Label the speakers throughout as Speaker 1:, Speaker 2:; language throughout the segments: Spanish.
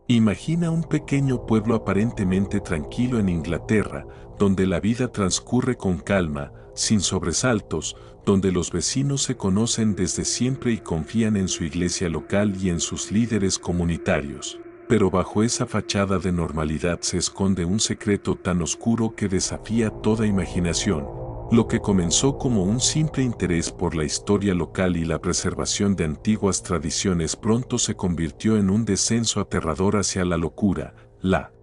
Speaker 1: Imagina un pequeño pueblo aparentemente tranquilo en Inglaterra, donde la vida transcurre con calma, sin sobresaltos, donde los vecinos se conocen desde siempre y confían en su iglesia local y en sus líderes comunitarios. Pero bajo esa fachada de normalidad se esconde un secreto tan oscuro que desafía toda imaginación. Lo que comenzó como un simple interés por la historia local y la preservación de antiguas tradiciones pronto se convirtió en un descenso aterrador hacia la locura, la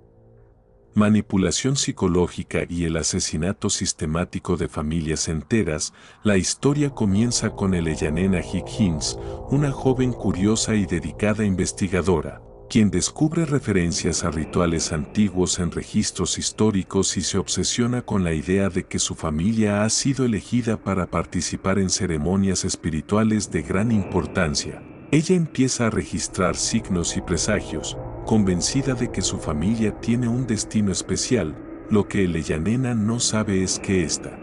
Speaker 1: manipulación psicológica y el asesinato sistemático de familias enteras. La historia comienza con Eleyanena Higgins, una joven curiosa y dedicada investigadora, quien descubre referencias a rituales antiguos en registros históricos y se obsesiona con la idea de que su familia ha sido elegida para participar en ceremonias espirituales de gran importancia. Ella empieza a registrar signos y presagios, convencida de que su familia tiene un destino especial. Lo que Eleyanena no sabe es que esta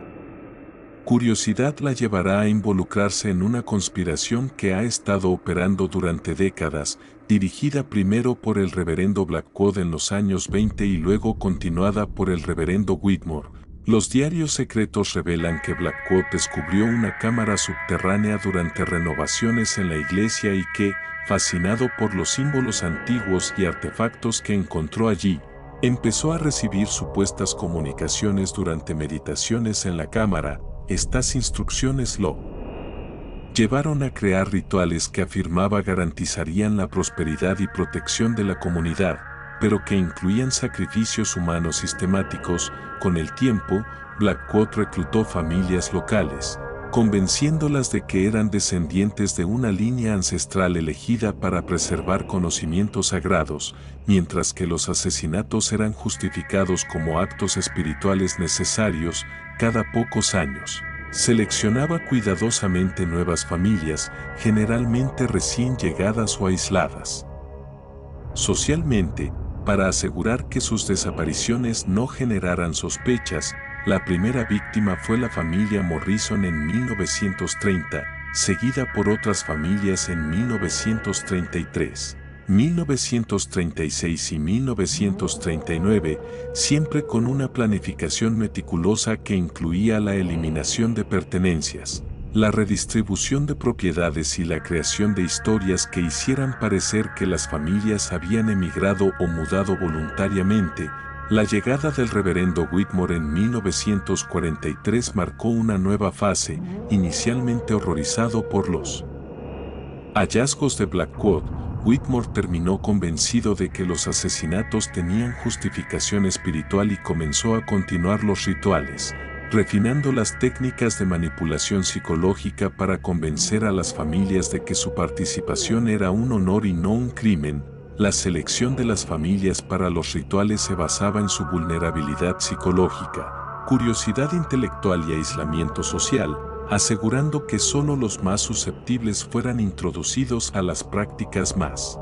Speaker 1: curiosidad la llevará a involucrarse en una conspiración que ha estado operando durante décadas, dirigida primero por el reverendo Blackwood en los años 20 y luego continuada por el reverendo Whitmore. Los diarios secretos revelan que Blackwood descubrió una cámara subterránea durante renovaciones en la iglesia y que, fascinado por los símbolos antiguos y artefactos que encontró allí, empezó a recibir supuestas comunicaciones durante meditaciones en la cámara. Estas instrucciones lo llevaron a crear rituales que afirmaba garantizarían la prosperidad y protección de la comunidad, pero que incluían sacrificios humanos sistemáticos. Con el tiempo, Blackwood reclutó familias locales, convenciéndolas de que eran descendientes de una línea ancestral elegida para preservar conocimientos sagrados, mientras que los asesinatos eran justificados como actos espirituales necesarios. Cada pocos años, seleccionaba cuidadosamente nuevas familias, generalmente recién llegadas o aisladas socialmente, para asegurar que sus desapariciones no generaran sospechas. La primera víctima fue la familia Morrison en 1930, seguida por otras familias en 1933, 1936 y 1939, siempre con una planificación meticulosa que incluía la eliminación de pertenencias, la redistribución de propiedades y la creación de historias que hicieran parecer que las familias habían emigrado o mudado voluntariamente. La llegada del reverendo Whitmore en 1943 marcó una nueva fase. Inicialmente horrorizado por los hallazgos de Blackwood, Whitmore terminó convencido de que los asesinatos tenían justificación espiritual y comenzó a continuar los rituales, refinando las técnicas de manipulación psicológica para convencer a las familias de que su participación era un honor y no un crimen. La selección de las familias para los rituales se basaba en su vulnerabilidad psicológica, curiosidad intelectual y aislamiento social, asegurando que solo los más susceptibles fueran introducidos a las prácticas más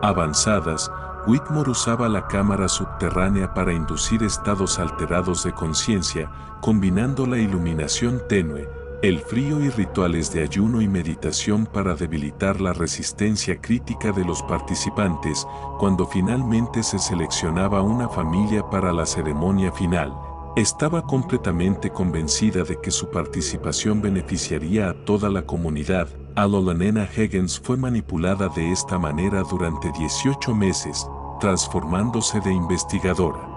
Speaker 1: avanzadas. Whitmore usaba la cámara subterránea para inducir estados alterados de conciencia, combinando la iluminación tenue, el frío y rituales de ayuno y meditación para debilitar la resistencia crítica de los participantes. Cuando finalmente se seleccionaba una familia para la ceremonia final, estaba completamente convencida de que su participación beneficiaría a toda la comunidad. Eleyanena Higgins fue manipulada de esta manera durante 18 meses, transformándose de investigadora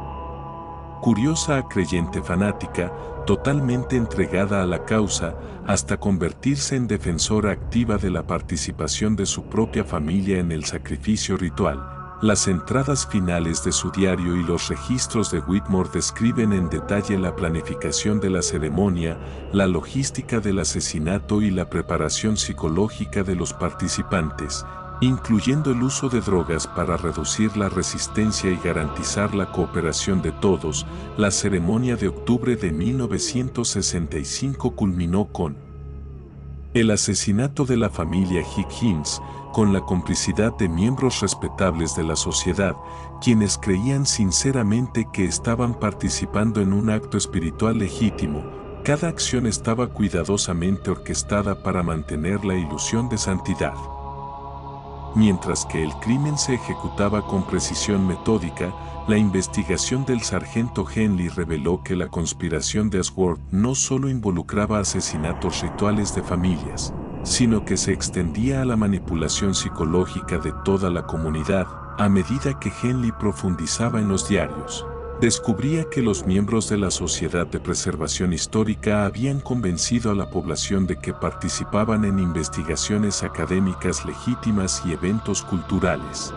Speaker 1: curiosa a creyente fanática, totalmente entregada a la causa, hasta convertirse en defensora activa de la participación de su propia familia en el sacrificio ritual. Las entradas finales de su diario y los registros de Whitmore describen en detalle la planificación de la ceremonia, la logística del asesinato y la preparación psicológica de los participantes, incluyendo el uso de drogas para reducir la resistencia y garantizar la cooperación de todos. La ceremonia de octubre de 1965 culminó con el asesinato de la familia Higgins, con la complicidad de miembros respetables de la sociedad, quienes creían sinceramente que estaban participando en un acto espiritual legítimo. Cada acción estaba cuidadosamente orquestada para mantener la ilusión de santidad. Mientras que el crimen se ejecutaba con precisión metódica, la investigación del sargento Henley reveló que la conspiración de Ashworth no solo involucraba asesinatos rituales de familias, sino que se extendía a la manipulación psicológica de toda la comunidad. A medida que Henley profundizaba en los diarios, descubría que los miembros de la Sociedad de Preservación Histórica habían convencido a la población de que participaban en investigaciones académicas legítimas y eventos culturales,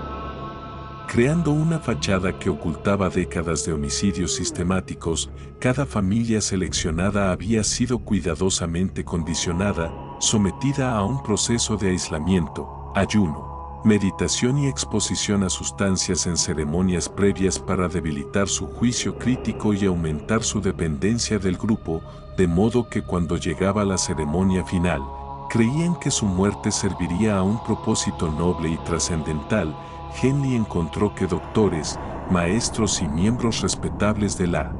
Speaker 1: creando una fachada que ocultaba décadas de homicidios sistemáticos. Cada familia seleccionada había sido cuidadosamente condicionada, sometida a un proceso de aislamiento, ayuno, meditación y exposición a sustancias en ceremonias previas para debilitar su juicio crítico y aumentar su dependencia del grupo, de modo que cuando llegaba la ceremonia final, creían que su muerte serviría a un propósito noble y trascendental. Henley encontró que doctores, maestros y miembros respetables de la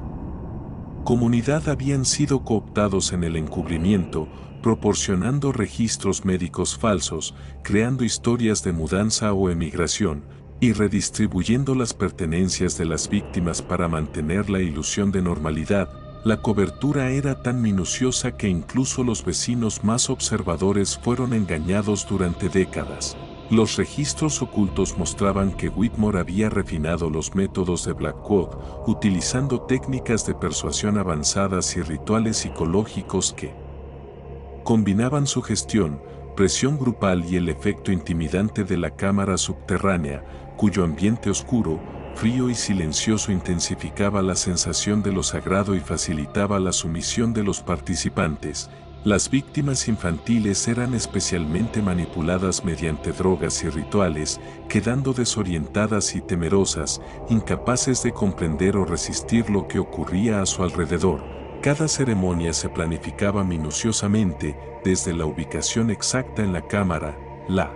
Speaker 1: comunidad habían sido cooptados en el encubrimiento, proporcionando registros médicos falsos, creando historias de mudanza o emigración, y redistribuyendo las pertenencias de las víctimas para mantener la ilusión de normalidad. La cobertura era tan minuciosa que incluso los vecinos más observadores fueron engañados durante décadas. Los registros ocultos mostraban que Whitmore había refinado los métodos de Blackwood, utilizando técnicas de persuasión avanzadas y rituales psicológicos que combinaban sugestión, presión grupal y el efecto intimidante de la cámara subterránea, cuyo ambiente oscuro, frío y silencioso intensificaba la sensación de lo sagrado y facilitaba la sumisión de los participantes. Las víctimas infantiles eran especialmente manipuladas mediante drogas y rituales, quedando desorientadas y temerosas, incapaces de comprender o resistir lo que ocurría a su alrededor. Cada ceremonia se planificaba minuciosamente, desde la ubicación exacta en la cámara, la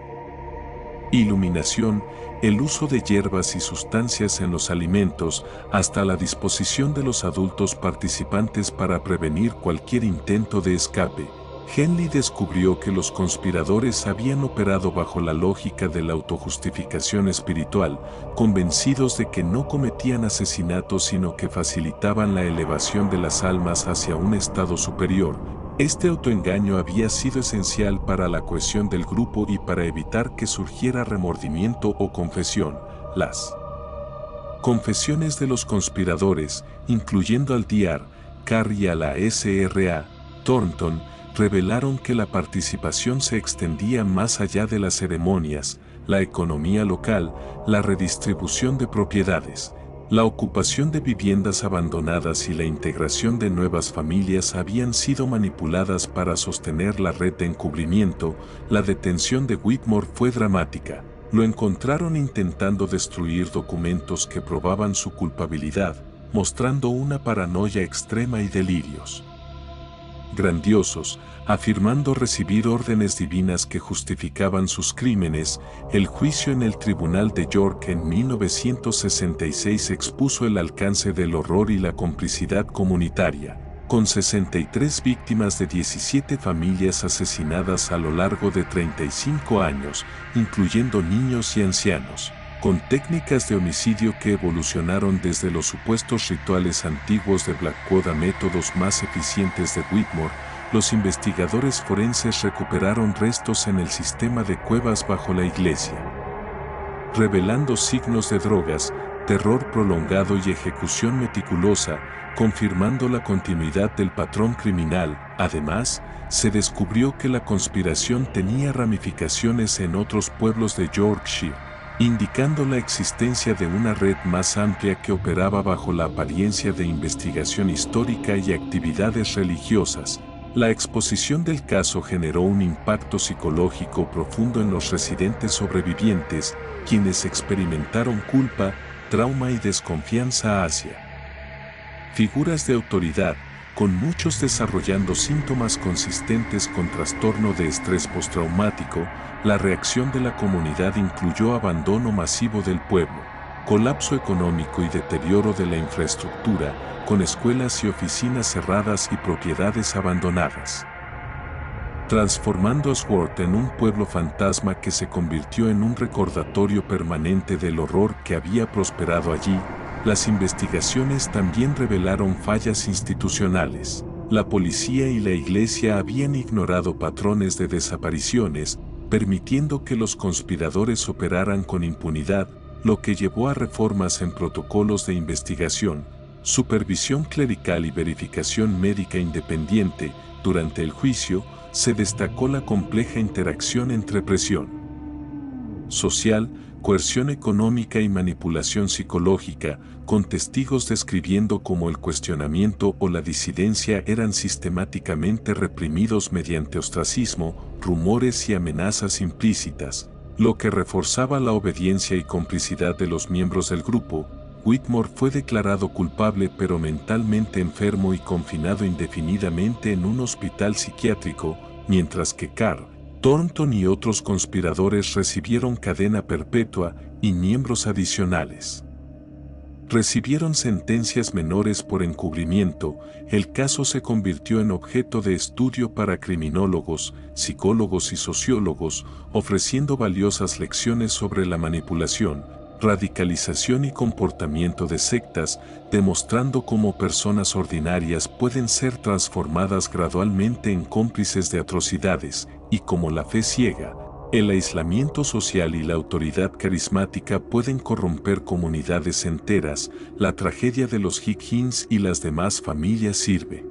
Speaker 1: iluminación, el uso de hierbas y sustancias en los alimentos, hasta la disposición de los adultos participantes para prevenir cualquier intento de escape. Henley descubrió que los conspiradores habían operado bajo la lógica de la autojustificación espiritual, convencidos de que no cometían asesinatos sino que facilitaban la elevación de las almas hacia un estado superior. Este autoengaño había sido esencial para la cohesión del grupo y para evitar que surgiera remordimiento o confesión. Las confesiones de los conspiradores, incluyendo al Dr. Carr y a la Sra. Thornton, revelaron que la participación se extendía más allá de las ceremonias, la economía local, la redistribución de propiedades, la ocupación de viviendas abandonadas y la integración de nuevas familias habían sido manipuladas para sostener la red de encubrimiento. La detención de Whitmore fue dramática. Lo encontraron intentando destruir documentos que probaban su culpabilidad, mostrando una paranoia extrema y delirios grandiosos, afirmando recibir órdenes divinas que justificaban sus crímenes. El juicio en el Tribunal de York en 1966 expuso el alcance del horror y la complicidad comunitaria, con 63 víctimas de 17 familias asesinadas a lo largo de 35 años, incluyendo niños y ancianos, con técnicas de homicidio que evolucionaron desde los supuestos rituales antiguos de Blackwood a métodos más eficientes de Whitmore. Los investigadores forenses recuperaron restos en el sistema de cuevas bajo la iglesia, revelando signos de drogas, terror prolongado y ejecución meticulosa, confirmando la continuidad del patrón criminal. Además, se descubrió que la conspiración tenía ramificaciones en otros pueblos de Yorkshire, indicando la existencia de una red más amplia que operaba bajo la apariencia de investigación histórica y actividades religiosas. La exposición del caso generó un impacto psicológico profundo en los residentes sobrevivientes, quienes experimentaron culpa, trauma y desconfianza hacia figuras de autoridad, con muchos desarrollando síntomas consistentes con trastorno de estrés postraumático. La reacción de la comunidad incluyó abandono masivo del pueblo, colapso económico y deterioro de la infraestructura, con escuelas y oficinas cerradas y propiedades abandonadas. transformando a Sword en un pueblo fantasma que se convirtió en un recordatorio permanente del horror que había prosperado allí. Las investigaciones también revelaron fallas institucionales. La policía y la iglesia habían ignorado patrones de desapariciones, permitiendo que los conspiradores operaran con impunidad, lo que llevó a reformas en protocolos de investigación, supervisión clerical y verificación médica independiente. Durante el juicio, se destacó la compleja interacción entre presión social, coerción económica y manipulación psicológica, con testigos describiendo cómo el cuestionamiento o la disidencia eran sistemáticamente reprimidos mediante ostracismo, rumores y amenazas implícitas, lo que reforzaba la obediencia y complicidad de los miembros del grupo. Whitmore fue declarado culpable pero mentalmente enfermo y confinado indefinidamente en un hospital psiquiátrico, mientras que Carr, Thornton y otros conspiradores recibieron cadena perpetua y miembros adicionales recibieron sentencias menores por encubrimiento. El caso se convirtió en objeto de estudio para criminólogos, psicólogos y sociólogos, ofreciendo valiosas lecciones sobre la manipulación, radicalización y comportamiento de sectas, demostrando cómo personas ordinarias pueden ser transformadas gradualmente en cómplices de atrocidades, y cómo la fe ciega, el aislamiento social y la autoridad carismática pueden corromper comunidades enteras. La tragedia de los Higgins y las demás familias sirve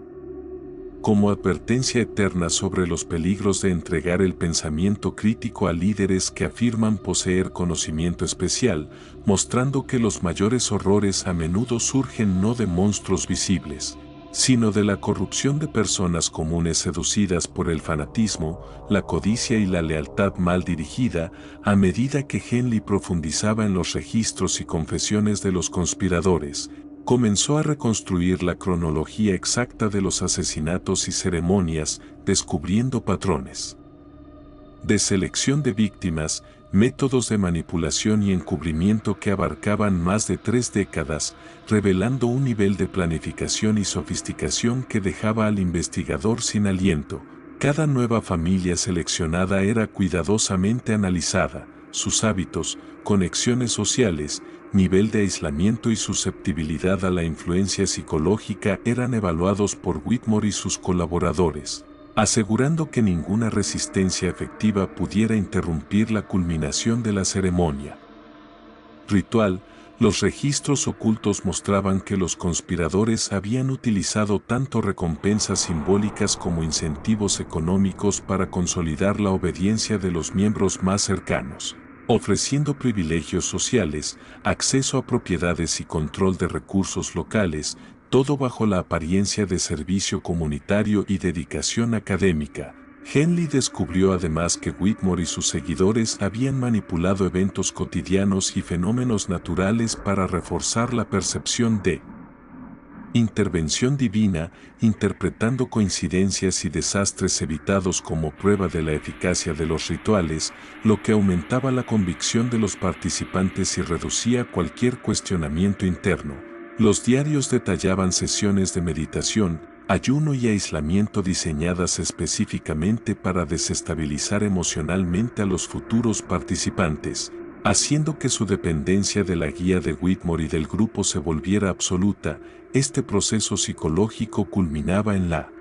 Speaker 1: como advertencia eterna sobre los peligros de entregar el pensamiento crítico a líderes que afirman poseer conocimiento especial, mostrando que los mayores horrores a menudo surgen no de monstruos visibles, sino de la corrupción de personas comunes seducidas por el fanatismo, la codicia y la lealtad mal dirigida. A medida que Henley profundizaba en los registros y confesiones de los conspiradores, comenzó a reconstruir la cronología exacta de los asesinatos y ceremonias, descubriendo patrones de selección de víctimas, métodos de manipulación y encubrimiento que abarcaban más de 3 décadas, revelando un nivel de planificación y sofisticación que dejaba al investigador sin aliento. Cada nueva familia seleccionada era cuidadosamente analizada, sus hábitos, conexiones sociales, nivel de aislamiento y susceptibilidad a la influencia psicológica eran evaluados por Whitmore y sus colaboradores, asegurando que ninguna resistencia efectiva pudiera interrumpir la culminación de la ceremonia ritual. Los registros ocultos mostraban que los conspiradores habían utilizado tanto recompensas simbólicas como incentivos económicos para consolidar la obediencia de los miembros más cercanos, ofreciendo privilegios sociales, acceso a propiedades y control de recursos locales, todo bajo la apariencia de servicio comunitario y dedicación académica. Henley descubrió además que Whitmore y sus seguidores habían manipulado eventos cotidianos y fenómenos naturales para reforzar la percepción de intervención divina, interpretando coincidencias y desastres evitados como prueba de la eficacia de los rituales, lo que aumentaba la convicción de los participantes y reducía cualquier cuestionamiento interno. Los diarios detallaban sesiones de meditación, ayuno y aislamiento diseñadas específicamente para desestabilizar emocionalmente a los futuros participantes, haciendo que su dependencia de la guía de Whitmore y del grupo se volviera absoluta. Este proceso psicológico culminaba en la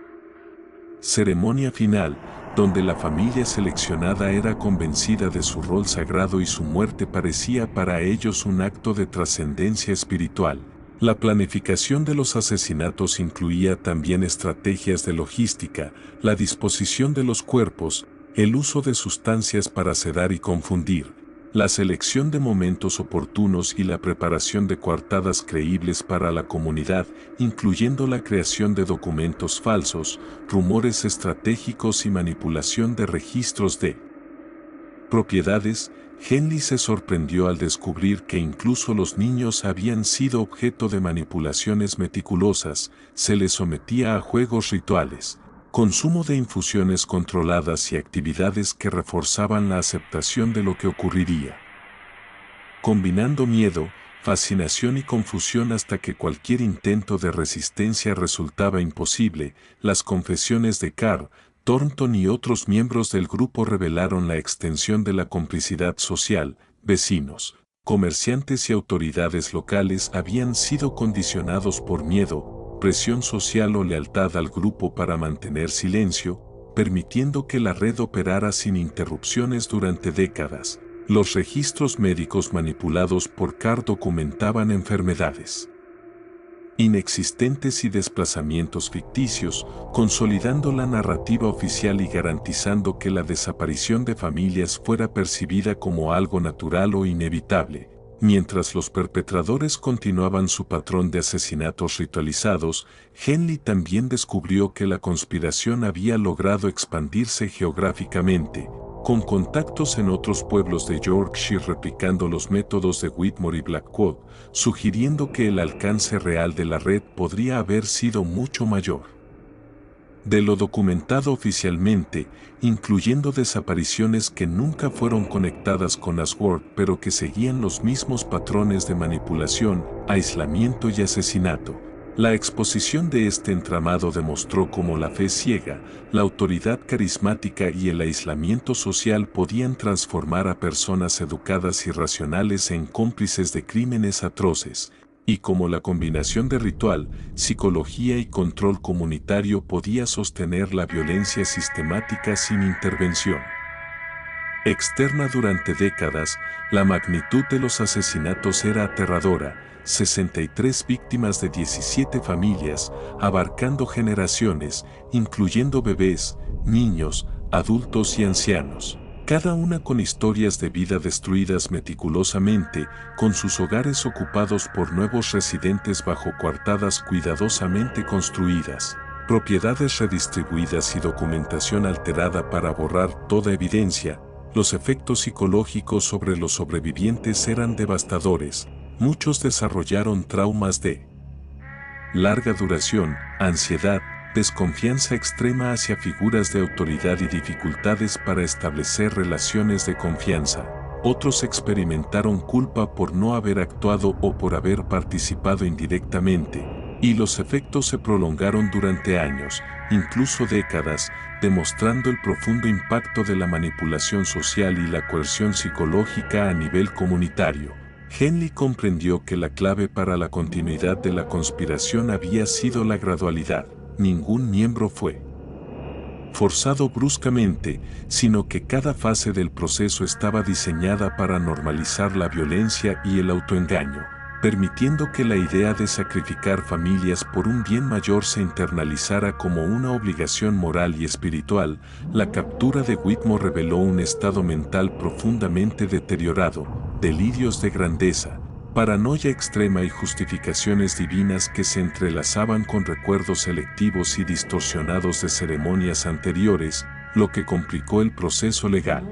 Speaker 1: ceremonia final, donde la familia seleccionada era convencida de su rol sagrado y su muerte parecía para ellos un acto de trascendencia espiritual. La planificación de los asesinatos incluía también estrategias de logística, la disposición de los cuerpos, el uso de sustancias para sedar y confundir, la selección de momentos oportunos y la preparación de coartadas creíbles para la comunidad, incluyendo la creación de documentos falsos, rumores estratégicos y manipulación de registros de propiedades. Henley se sorprendió al descubrir que incluso los niños habían sido objeto de manipulaciones meticulosas. Se les sometía a juegos rituales, consumo de infusiones controladas y actividades que reforzaban la aceptación de lo que ocurriría, combinando miedo, fascinación y confusión hasta que cualquier intento de resistencia resultaba imposible. Las confesiones de Carr, Thornton y otros miembros del grupo revelaron la extensión de la complicidad social. Vecinos, comerciantes y autoridades locales habían sido condicionados por miedo, presión social o lealtad al grupo para mantener silencio, permitiendo que la red operara sin interrupciones durante décadas. Los registros médicos manipulados por Carr documentaban enfermedades inexistentes y desplazamientos ficticios, consolidando la narrativa oficial y garantizando que la desaparición de familias fuera percibida como algo natural o inevitable. Mientras los perpetradores continuaban su patrón de asesinatos ritualizados, Henley también descubrió que la conspiración había logrado expandirse geográficamente, con contactos en otros pueblos de Yorkshire replicando los métodos de Whitmore y Blackwood, sugiriendo que el alcance real de la red podría haber sido mucho mayor. De lo documentado oficialmente, incluyendo desapariciones que nunca fueron conectadas con Ashworth pero que seguían los mismos patrones de manipulación, aislamiento y asesinato. La exposición de este entramado demostró cómo la fe ciega, la autoridad carismática y el aislamiento social podían transformar a personas educadas y racionales en cómplices de crímenes atroces, y cómo la combinación de ritual, psicología y control comunitario podía sostener la violencia sistemática sin intervención externa durante décadas. La magnitud de los asesinatos era aterradora: 63 víctimas de 17 familias, abarcando generaciones, incluyendo bebés, niños, adultos y ancianos. Cada una con historias de vida destruidas meticulosamente, con sus hogares ocupados por nuevos residentes bajo coartadas cuidadosamente construidas, propiedades redistribuidas y documentación alterada para borrar toda evidencia. Los efectos psicológicos sobre los sobrevivientes eran devastadores. Muchos desarrollaron traumas de larga duración, ansiedad, desconfianza extrema hacia figuras de autoridad y dificultades para establecer relaciones de confianza. Otros experimentaron culpa por no haber actuado o por haber participado indirectamente, y los efectos se prolongaron durante años, incluso décadas, demostrando el profundo impacto de la manipulación social y la coerción psicológica a nivel comunitario. Henley comprendió que la clave para la continuidad de la conspiración había sido la gradualidad. Ningún miembro fue forzado bruscamente, sino que cada fase del proceso estaba diseñada para normalizar la violencia y el autoengaño, permitiendo que la idea de sacrificar familias por un bien mayor se internalizara como una obligación moral y espiritual. La captura de Whitmore reveló un estado mental profundamente deteriorado, delirios de grandeza, paranoia extrema y justificaciones divinas que se entrelazaban con recuerdos selectivos y distorsionados de ceremonias anteriores, lo que complicó el proceso legal.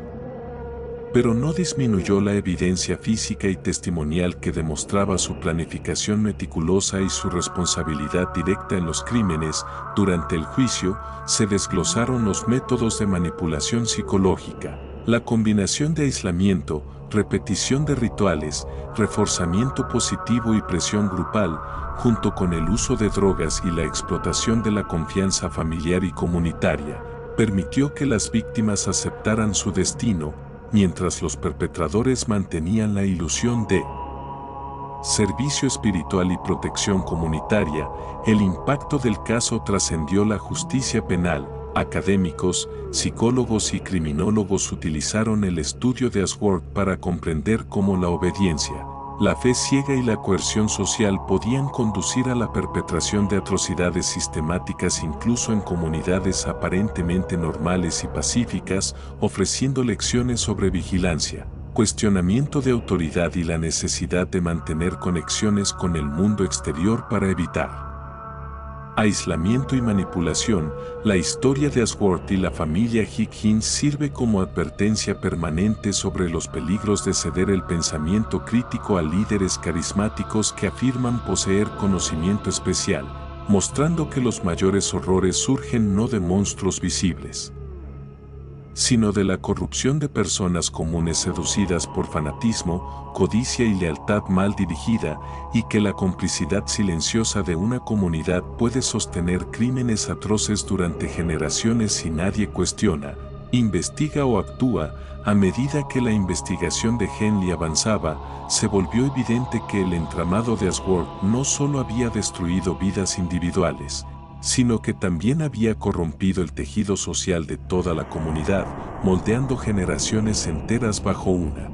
Speaker 1: Pero no disminuyó la evidencia física y testimonial que demostraba su planificación meticulosa y su responsabilidad directa en los crímenes. Durante el juicio, se desglosaron los métodos de manipulación psicológica, la combinación de aislamiento, repetición de rituales, reforzamiento positivo y presión grupal, junto con el uso de drogas y la explotación de la confianza familiar y comunitaria, permitió que las víctimas aceptaran su destino, mientras los perpetradores mantenían la ilusión de servicio espiritual y protección comunitaria. El impacto del caso trascendió la justicia penal. Académicos, psicólogos y criminólogos utilizaron el estudio de Ashworth para comprender cómo la obediencia, la fe ciega y la coerción social podían conducir a la perpetración de atrocidades sistemáticas incluso en comunidades aparentemente normales y pacíficas, ofreciendo lecciones sobre vigilancia, cuestionamiento de autoridad y la necesidad de mantener conexiones con el mundo exterior para evitar aislamiento y manipulación. La historia de Ashworth y la familia Higgins sirve como advertencia permanente sobre los peligros de ceder el pensamiento crítico a líderes carismáticos que afirman poseer conocimiento especial, mostrando que los mayores horrores surgen no de monstruos visibles, sino de la corrupción de personas comunes seducidas por fanatismo, codicia y lealtad mal dirigida, y que la complicidad silenciosa de una comunidad puede sostener crímenes atroces durante generaciones si nadie cuestiona, investiga o actúa. A medida que la investigación de Henley avanzaba, se volvió evidente que el entramado de Ashworth no solo había destruido vidas individuales, sino que también había corrompido el tejido social de toda la comunidad, moldeando generaciones enteras bajo una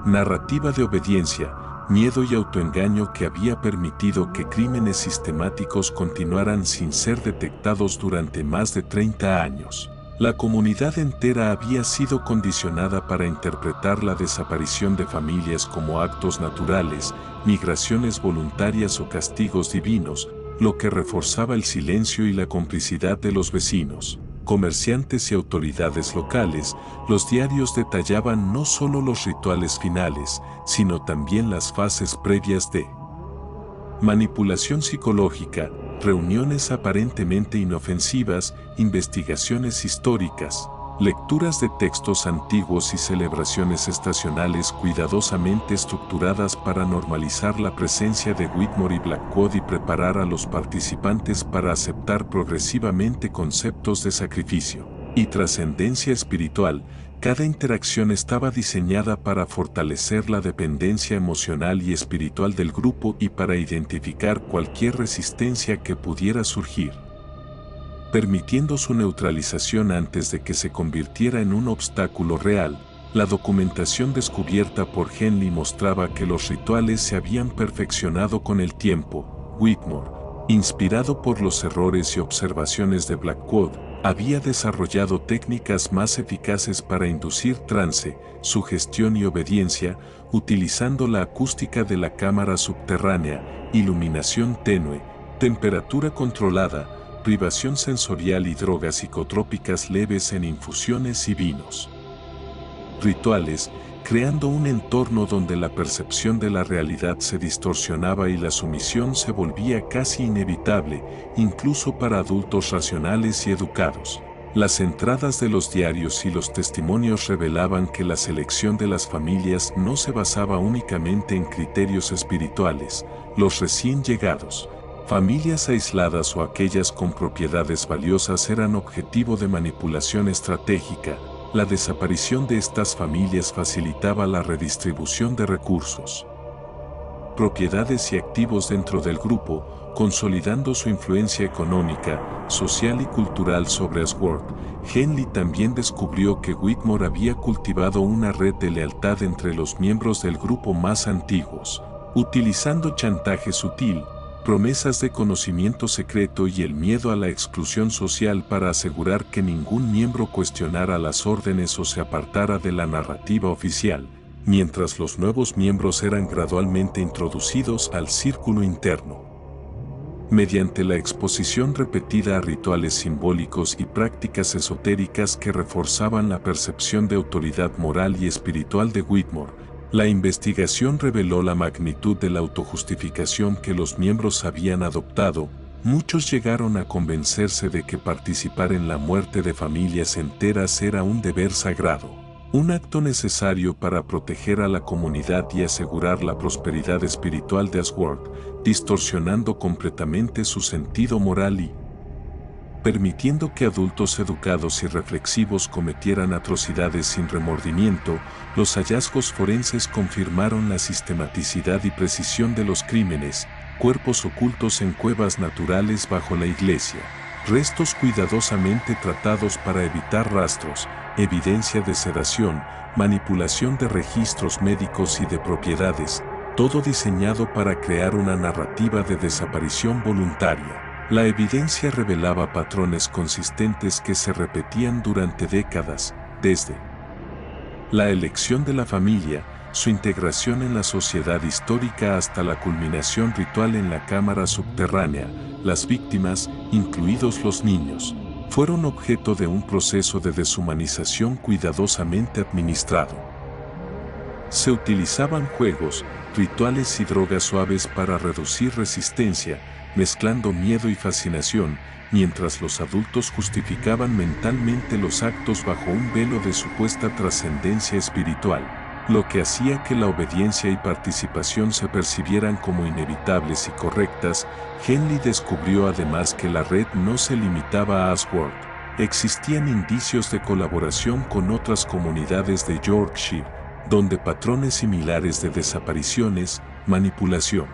Speaker 1: narrativa de obediencia, miedo y autoengaño que había permitido que crímenes sistemáticos continuaran sin ser detectados durante más de 30 años. La comunidad entera había sido condicionada para interpretar la desaparición de familias como actos naturales, migraciones voluntarias o castigos divinos, lo que reforzaba el silencio y la complicidad de los vecinos, comerciantes y autoridades locales. Los diarios detallaban no solo los rituales finales, sino también las fases previas de manipulación psicológica, reuniones aparentemente inofensivas, investigaciones históricas, lecturas de textos antiguos y celebraciones estacionales cuidadosamente estructuradas para normalizar la presencia de Whitmore y Blackwood y preparar a los participantes para aceptar progresivamente conceptos de sacrificio y trascendencia espiritual. Cada interacción estaba diseñada para fortalecer la dependencia emocional y espiritual del grupo y para identificar cualquier resistencia que pudiera surgir, permitiendo su neutralización antes de que se convirtiera en un obstáculo real. La documentación descubierta por Henley mostraba que los rituales se habían perfeccionado con el tiempo. Whitmore, inspirado por los errores y observaciones de Blackwood, había desarrollado técnicas más eficaces para inducir trance, sugestión y obediencia, utilizando la acústica de la cámara subterránea, iluminación tenue, temperatura controlada, privación sensorial y drogas psicotrópicas leves en infusiones y vinos rituales, creando un entorno donde la percepción de la realidad se distorsionaba y la sumisión se volvía casi inevitable, incluso para adultos racionales y educados. Las entradas de los diarios y los testimonios revelaban que la selección de las familias no se basaba únicamente en criterios espirituales. Los recién llegados, familias aisladas o aquellas con propiedades valiosas eran objetivo de manipulación estratégica. La desaparición de estas familias facilitaba la redistribución de recursos, propiedades y activos dentro del grupo, consolidando su influencia económica, social y cultural sobre Ashworth. Henley también descubrió que Whitmore había cultivado una red de lealtad entre los miembros del grupo más antiguos, utilizando chantaje sutil, promesas de conocimiento secreto y el miedo a la exclusión social para asegurar que ningún miembro cuestionara las órdenes o se apartara de la narrativa oficial, mientras los nuevos miembros eran gradualmente introducidos al círculo interno. Mediante la exposición repetida a rituales simbólicos y prácticas esotéricas que reforzaban la percepción de autoridad moral y espiritual de Whitmore, la investigación reveló la magnitud de la autojustificación que los miembros habían adoptado. Muchos llegaron a convencerse de que participar en la muerte de familias enteras era un deber sagrado, un acto necesario para proteger a la comunidad y asegurar la prosperidad espiritual de Ashworth, distorsionando completamente su sentido moral y permitiendo que adultos educados y reflexivos cometieran atrocidades sin remordimiento. Los hallazgos forenses confirmaron la sistematicidad y precisión de los crímenes: cuerpos ocultos en cuevas naturales bajo la iglesia, restos cuidadosamente tratados para evitar rastros, evidencia de sedación, manipulación de registros médicos y de propiedades, todo diseñado para crear una narrativa de desaparición voluntaria. La evidencia revelaba patrones consistentes que se repetían durante décadas, desde la elección de la familia, su integración en la sociedad histórica hasta la culminación ritual en la cámara subterránea. Las víctimas, incluidos los niños, fueron objeto de un proceso de deshumanización cuidadosamente administrado. Se utilizaban juegos, rituales y drogas suaves para reducir resistencia, mezclando miedo y fascinación, mientras los adultos justificaban mentalmente los actos bajo un velo de supuesta trascendencia espiritual, lo que hacía que la obediencia y participación se percibieran como inevitables y correctas. Henley descubrió además que la red no se limitaba a Ashworth. Existían indicios de colaboración con otras comunidades de Yorkshire, donde patrones similares de desapariciones, manipulación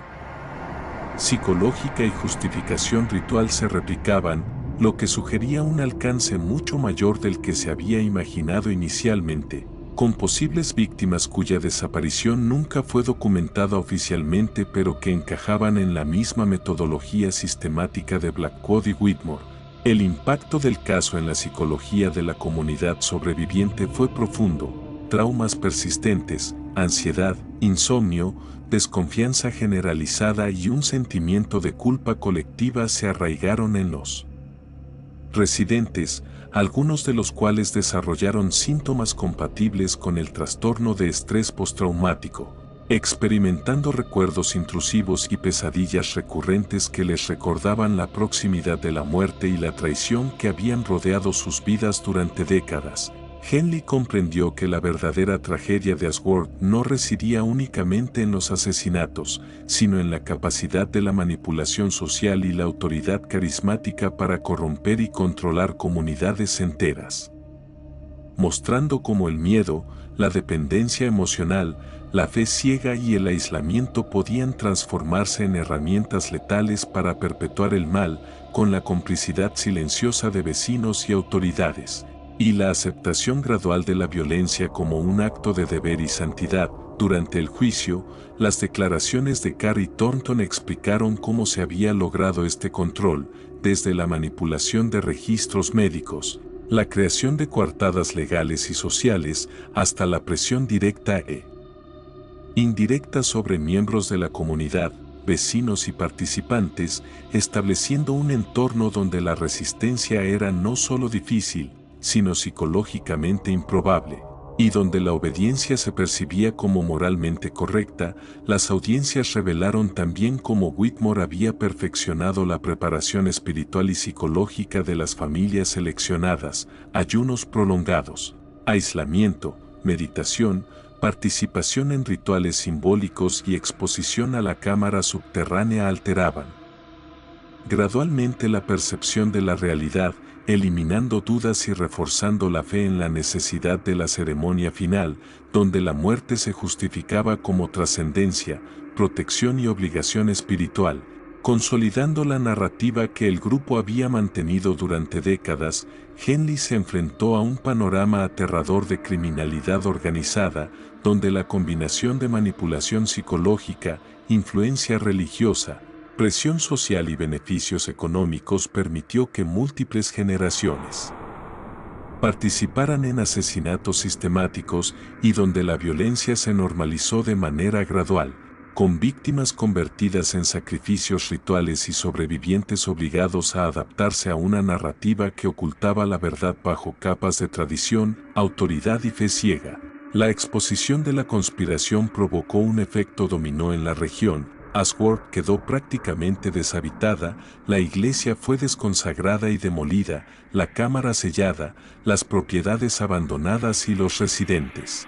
Speaker 1: psicológica y justificación ritual se replicaban, lo que sugería un alcance mucho mayor del que se había imaginado inicialmente, con posibles víctimas cuya desaparición nunca fue documentada oficialmente pero que encajaban en la misma metodología sistemática de Blackwood y Whitmore. El impacto del caso en la psicología de la comunidad sobreviviente fue profundo. Traumas persistentes, ansiedad, insomnio, desconfianza generalizada y un sentimiento de culpa colectiva se arraigaron en los residentes, algunos de los cuales desarrollaron síntomas compatibles con el trastorno de estrés postraumático, experimentando recuerdos intrusivos y pesadillas recurrentes que les recordaban la proximidad de la muerte y la traición que habían rodeado sus vidas durante décadas. Henley comprendió que la verdadera tragedia de Ashworth no residía únicamente en los asesinatos, sino en la capacidad de la manipulación social y la autoridad carismática para corromper y controlar comunidades enteras. Mostrando cómo el miedo, la dependencia emocional, la fe ciega y el aislamiento podían transformarse en herramientas letales para perpetuar el mal, con la complicidad silenciosa de vecinos y autoridades, y la aceptación gradual de la violencia como un acto de deber y santidad. Durante el juicio, las declaraciones de Carrie Thornton explicaron cómo se había logrado este control, desde la manipulación de registros médicos, la creación de coartadas legales y sociales, hasta la presión directa e indirecta sobre miembros de la comunidad, vecinos y participantes, estableciendo un entorno donde la resistencia era no solo difícil, sino psicológicamente improbable, y donde la obediencia se percibía como moralmente correcta. Las audiencias revelaron también cómo Whitmore había perfeccionado la preparación espiritual y psicológica de las familias seleccionadas, ayunos prolongados, aislamiento, meditación, participación en rituales simbólicos y exposición a la cámara subterránea alteraban gradualmente la percepción de la realidad, eliminando dudas y reforzando la fe en la necesidad de la ceremonia final, donde la muerte se justificaba como trascendencia, protección y obligación espiritual, consolidando la narrativa que el grupo había mantenido durante décadas. Henley se enfrentó a un panorama aterrador de criminalidad organizada, donde la combinación de manipulación psicológica, influencia religiosa, presión social y beneficios económicos permitió que múltiples generaciones participaran en asesinatos sistemáticos y donde la violencia se normalizó de manera gradual, con víctimas convertidas en sacrificios rituales y sobrevivientes obligados a adaptarse a una narrativa que ocultaba la verdad bajo capas de tradición, autoridad y fe ciega. La exposición de la conspiración provocó un efecto dominó en la región. Ashworth quedó prácticamente deshabitada, la iglesia fue desconsagrada y demolida, la cámara sellada, las propiedades abandonadas y los residentes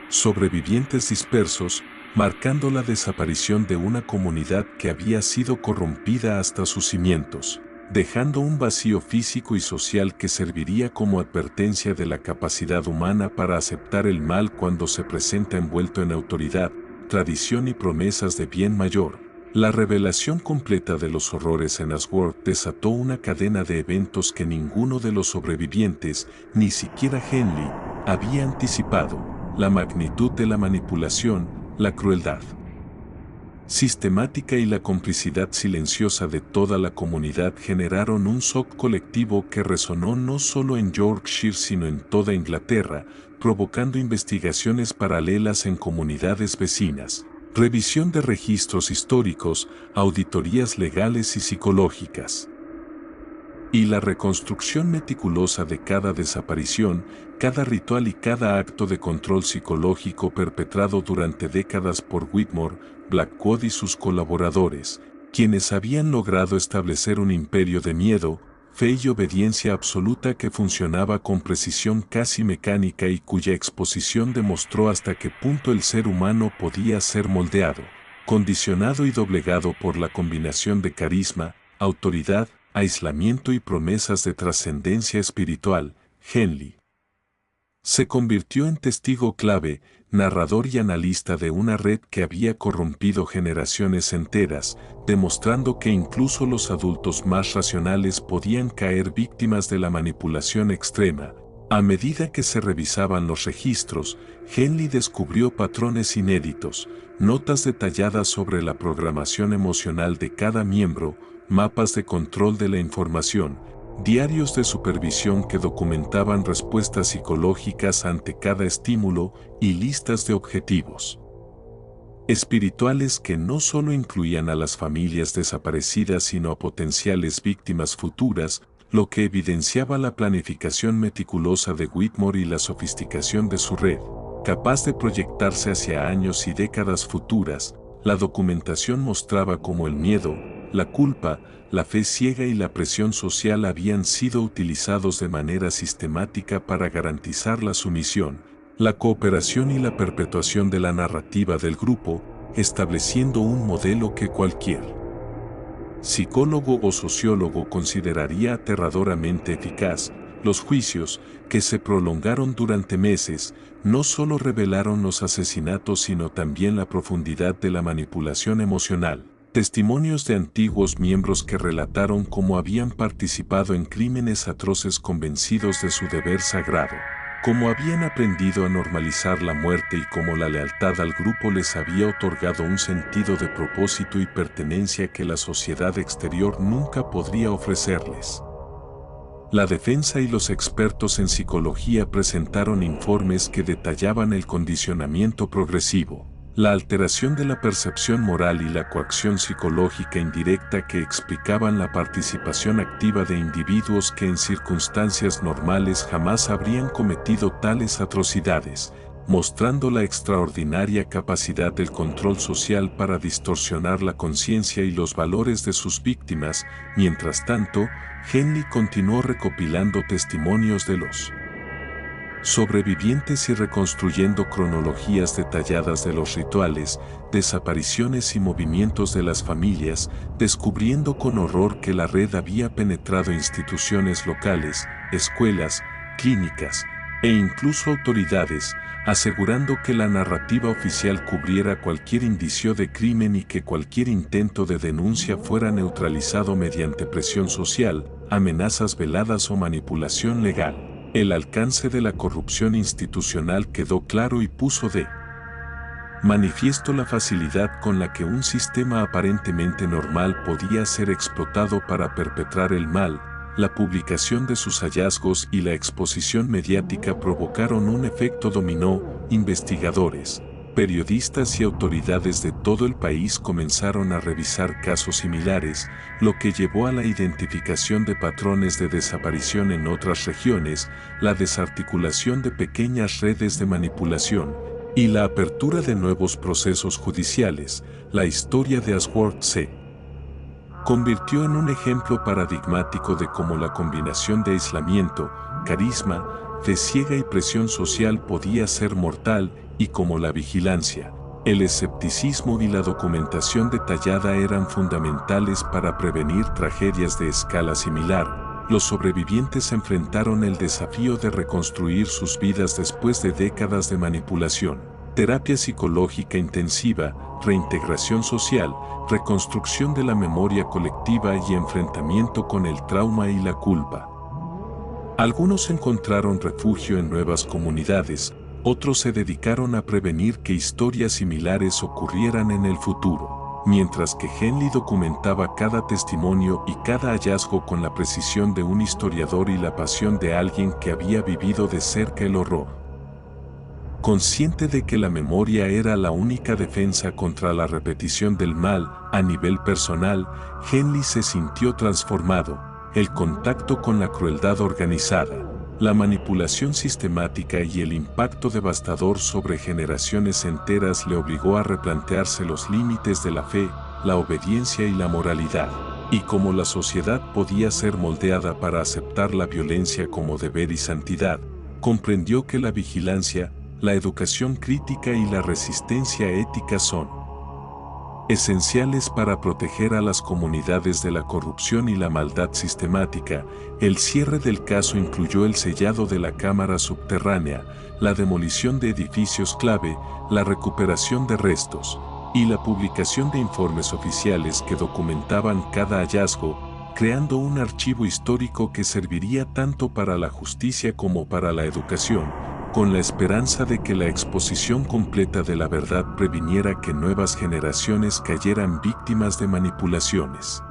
Speaker 1: sobrevivientes dispersos, marcando la desaparición de una comunidad que había sido corrompida hasta sus cimientos, dejando un vacío físico y social que serviría como advertencia de la capacidad humana para aceptar el mal cuando se presenta envuelto en autoridad, tradición y promesas de bien mayor. La revelación completa de los horrores en Ashworth desató una cadena de eventos que ninguno de los sobrevivientes, ni siquiera Henley, había anticipado: la magnitud de la manipulación, la crueldad sistemática y la complicidad silenciosa de toda la comunidad generaron un shock colectivo que resonó no solo en Yorkshire sino en toda Inglaterra, provocando investigaciones paralelas en comunidades vecinas, revisión de registros históricos, auditorías legales y psicológicas. Y la reconstrucción meticulosa de cada desaparición, cada ritual y cada acto de control psicológico perpetrado durante décadas por Whitmore, Blackwood y sus colaboradores, quienes habían logrado establecer un imperio de miedo, fe y obediencia absoluta que funcionaba con precisión casi mecánica y cuya exposición demostró hasta qué punto el ser humano podía ser moldeado, condicionado y doblegado por la combinación de carisma, autoridad, aislamiento y promesas de trascendencia espiritual. Henley se convirtió en testigo clave, narrador y analista de una red que había corrompido generaciones enteras, demostrando que incluso los adultos más racionales podían caer víctimas de la manipulación extrema. A medida que se revisaban los registros, Henley descubrió patrones inéditos, notas detalladas sobre la programación emocional de cada miembro, mapas de control de la información, diarios de supervisión que documentaban respuestas psicológicas ante cada estímulo y listas de objetivos espirituales que no solo incluían a las familias desaparecidas sino a potenciales víctimas futuras, lo que evidenciaba la planificación meticulosa de Whitmore y la sofisticación de su red, capaz de proyectarse hacia años y décadas futuras. La documentación mostraba cómo el miedo, la culpa, la fe ciega y la presión social habían sido utilizados de manera sistemática para garantizar la sumisión, la cooperación y la perpetuación de la narrativa del grupo, estableciendo un modelo que cualquier psicólogo o sociólogo consideraría aterradoramente eficaz. Los juicios, que se prolongaron durante meses, no solo revelaron los asesinatos sino también la profundidad de la manipulación emocional. Testimonios de antiguos miembros que relataron cómo habían participado en crímenes atroces convencidos de su deber sagrado, cómo habían aprendido a normalizar la muerte y cómo la lealtad al grupo les había otorgado un sentido de propósito y pertenencia que la sociedad exterior nunca podría ofrecerles. La defensa y los expertos en psicología presentaron informes que detallaban el condicionamiento progresivo, la alteración de la percepción moral y la coacción psicológica indirecta que explicaban la participación activa de individuos que en circunstancias normales jamás habrían cometido tales atrocidades, mostrando la extraordinaria capacidad del control social para distorsionar la conciencia y los valores de sus víctimas. Mientras tanto, Henley continuó recopilando testimonios de los sobrevivientes y reconstruyendo cronologías detalladas de los rituales, desapariciones y movimientos de las familias, descubriendo con horror que la red había penetrado instituciones locales, escuelas, clínicas e incluso autoridades, asegurando que la narrativa oficial cubriera cualquier indicio de crimen y que cualquier intento de denuncia fuera neutralizado mediante presión social, amenazas veladas o manipulación legal. El alcance de la corrupción institucional quedó claro y puso de manifiesto la facilidad con la que un sistema aparentemente normal podía ser explotado para perpetrar el mal. La publicación de sus hallazgos y la exposición mediática provocaron un efecto dominó. Investigadores, periodistas y autoridades de todo el país comenzaron a revisar casos similares, lo que llevó a la identificación de patrones de desaparición en otras regiones, la desarticulación de pequeñas redes de manipulación y la apertura de nuevos procesos judiciales. La historia de Ashworth se convirtió en un ejemplo paradigmático de cómo la combinación de aislamiento, carisma, fe ciega y presión social podía ser mortal, y cómo la vigilancia, el escepticismo y la documentación detallada eran fundamentales para prevenir tragedias de escala similar. Los sobrevivientes enfrentaron el desafío de reconstruir sus vidas después de décadas de manipulación, terapia psicológica intensiva, reintegración social, reconstrucción de la memoria colectiva y enfrentamiento con el trauma y la culpa. Algunos encontraron refugio en nuevas comunidades, otros se dedicaron a prevenir que historias similares ocurrieran en el futuro, mientras que Henley documentaba cada testimonio y cada hallazgo con la precisión de un historiador y la pasión de alguien que había vivido de cerca el horror. Consciente de que la memoria era la única defensa contra la repetición del mal, a nivel personal, Henley se sintió transformado. el contacto con la crueldad organizada, la manipulación sistemática y el impacto devastador sobre generaciones enteras le obligó a replantearse los límites de la fe, la obediencia y la moralidad, y cómo la sociedad podía ser moldeada para aceptar la violencia como deber y santidad. Comprendió que la vigilancia, la educación crítica y la resistencia ética son esenciales para proteger a las comunidades de la corrupción y la maldad sistemática. El cierre del caso incluyó el sellado de la cámara subterránea, la demolición de edificios clave, la recuperación de restos y la publicación de informes oficiales que documentaban cada hallazgo, creando un archivo histórico que serviría tanto para la justicia como para la educación, con la esperanza de que la exposición completa de la verdad previniera que nuevas generaciones cayeran víctimas de manipulaciones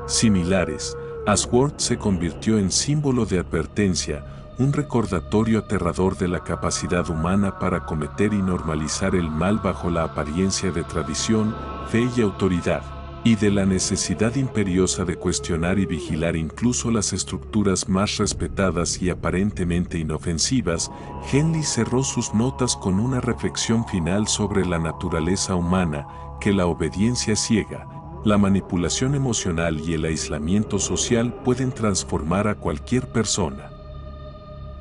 Speaker 1: similares. Ashworth se convirtió en símbolo de advertencia, un recordatorio aterrador de la capacidad humana para cometer y normalizar el mal bajo la apariencia de tradición, fe y autoridad, y de la necesidad imperiosa de cuestionar y vigilar incluso las estructuras más respetadas y aparentemente inofensivas. Henley cerró sus notas con una reflexión final sobre la naturaleza humana, que la obediencia ciega, la manipulación emocional y el aislamiento social pueden transformar a cualquier persona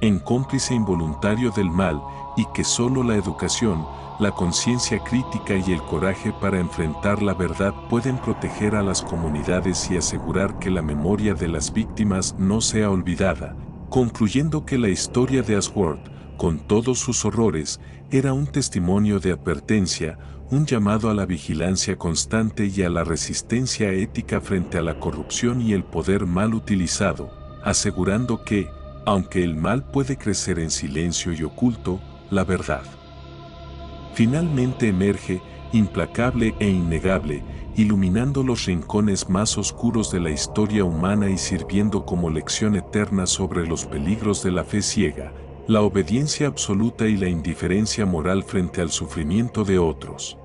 Speaker 1: en cómplice involuntario del mal, y que solo la educación, la conciencia crítica y el coraje para enfrentar la verdad pueden proteger a las comunidades y asegurar que la memoria de las víctimas no sea olvidada, concluyendo que la historia de Ashworth, con todos sus horrores, era un testimonio de advertencia, un llamado a la vigilancia constante y a la resistencia ética frente a la corrupción y el poder mal utilizado, asegurando que, aunque el mal puede crecer en silencio y oculto, la verdad finalmente emerge, implacable e innegable, iluminando los rincones más oscuros de la historia humana y sirviendo como lección eterna sobre los peligros de la fe ciega, la obediencia absoluta y la indiferencia moral frente al sufrimiento de otros.